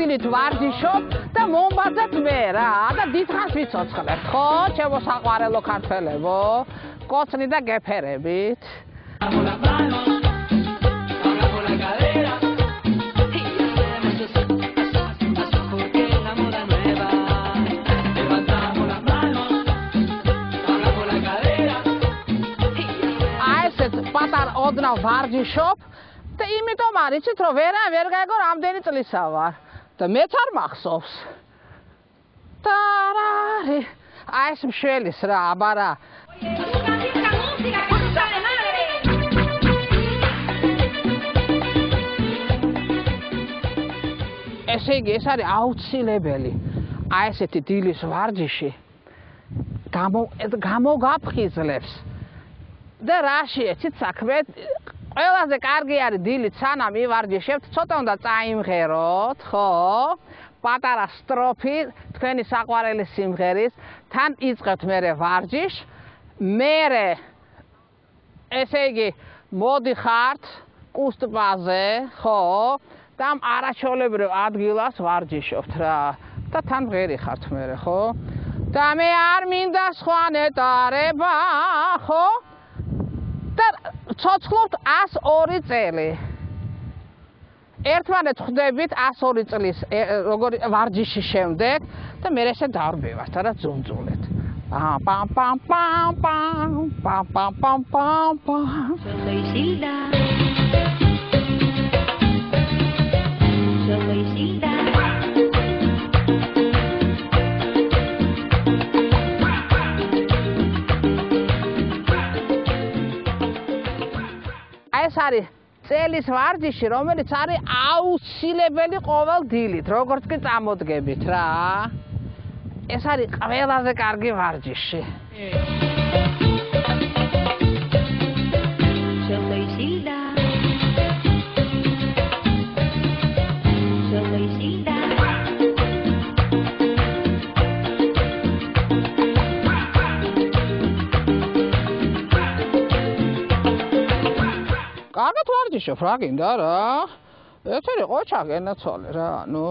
დილით ვარჯიშობ და მომბაძეთ მე რა და დიდხანს ვიცოცხლებთ ხო ჩემო საყვარელო ქართველებო კოცნი და გეფერებით პატარ ოდნავ ვარჯიშობ და იმიტომ არიცით რომ ვერ გაიგო რამდენი წლისა ვარ და მეც არ მახსოვს და რა აი ეს მშველის რა აბარა ესე იგი ეს არის აუცილებელი აი ესეთი დილის ვარჯიში გამოგაფხიზლებს და რაში ეცით საქმე ყველაზე კარგი არის დილით სანამ ივარჯიშებთ ცოტა უნდა წაიმღეროთ ხო პატარა სტროფი თქვენი საყვარელი სიმღერის თან იწყებთ მერე ვარჯიშ მერე ესე იგი მოდიხართ კუსტბაზე ხო და ამ არაჩვეულებრივ ადგილას ვარჯიშობთ რა და თან მღერი ხართ მერე ხო და მე არ მინდა სხვა ნეტარება ხო და ცოცხლობთ 102 წელი. ერთმანეთს ხვდებით 102 წლის როგორი ვარჯიშის შემდეგ და მე ესე დავრბევართ რა ძუნძულეთ. პამ პამ პამ პამ პამ პამ პამ პამ პამ. ეს არის წელის ვარჯიში, რომელიც არის აუცილებელი ყოველ დილით, როგორც კი წამოდგებით რა. ეს არის ყველაზე კარგი ვარჯიში. კარგად ვარჯიშობ რა გინდა რა. ეთერი ყოჩა გენაცვალე რა, ნუ